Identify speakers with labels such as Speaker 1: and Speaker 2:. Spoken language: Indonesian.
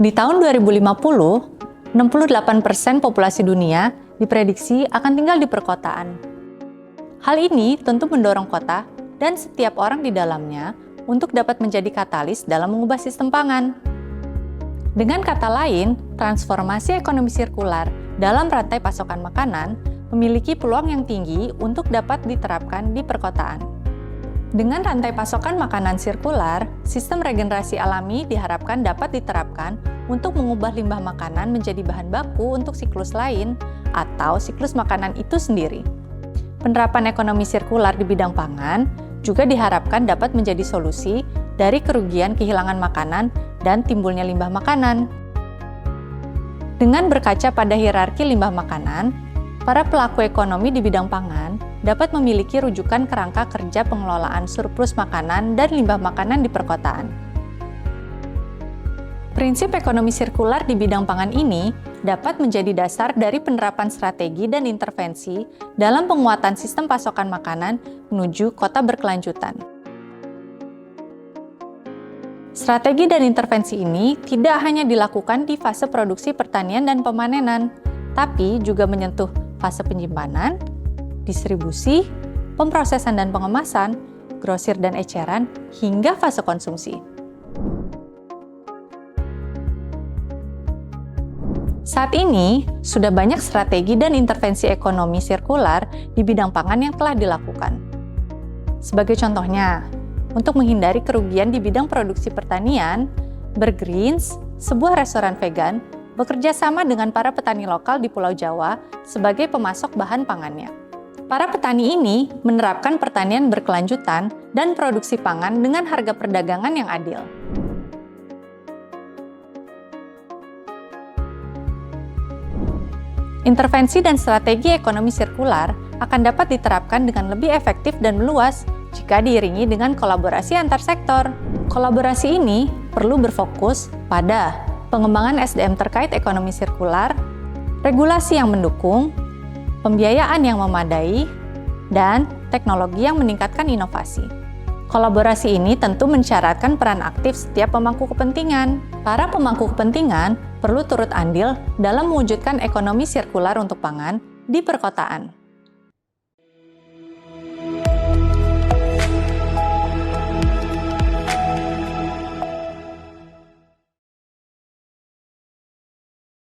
Speaker 1: Di tahun 2050, 68% populasi dunia diprediksi akan tinggal di perkotaan. Hal ini tentu mendorong kota dan setiap orang di dalamnya untuk dapat menjadi katalis dalam mengubah sistem pangan. Dengan kata lain, transformasi ekonomi sirkular dalam rantai pasokan makanan memiliki peluang yang tinggi untuk dapat diterapkan di perkotaan. Dengan rantai pasokan makanan sirkular, sistem regenerasi alami diharapkan dapat diterapkan untuk mengubah limbah makanan menjadi bahan baku untuk siklus lain atau siklus makanan itu sendiri. Penerapan ekonomi sirkular di bidang pangan juga diharapkan dapat menjadi solusi dari kerugian kehilangan makanan dan timbulnya limbah makanan. Dengan berkaca pada hierarki limbah makanan, para pelaku ekonomi di bidang pangan dapat memiliki rujukan kerangka kerja pengelolaan surplus makanan dan limbah makanan di perkotaan. Prinsip ekonomi sirkular di bidang pangan ini dapat menjadi dasar dari penerapan strategi dan intervensi dalam penguatan sistem pasokan makanan menuju kota berkelanjutan. Strategi dan intervensi ini tidak hanya dilakukan di fase produksi pertanian dan pemanenan, tapi juga menyentuh fase penyimpanan, distribusi, pemrosesan dan pengemasan, grosir dan eceran, hingga fase konsumsi. Saat ini, sudah banyak strategi dan intervensi ekonomi sirkular di bidang pangan yang telah dilakukan. Sebagai contohnya, untuk menghindari kerugian di bidang produksi pertanian, Bergreens, sebuah restoran vegan, bekerja sama dengan para petani lokal di Pulau Jawa sebagai pemasok bahan pangannya. Para petani ini menerapkan pertanian berkelanjutan dan produksi pangan dengan harga perdagangan yang adil. Intervensi dan strategi ekonomi sirkular akan dapat diterapkan dengan lebih efektif dan meluas jika diiringi dengan kolaborasi antar sektor. Kolaborasi ini perlu berfokus pada pengembangan SDM terkait ekonomi sirkular, regulasi yang mendukung, pembiayaan yang memadai, dan teknologi yang meningkatkan inovasi. Kolaborasi ini tentu mensyaratkan peran aktif setiap pemangku kepentingan. Para pemangku kepentingan perlu turut andil dalam mewujudkan ekonomi sirkular untuk pangan di perkotaan.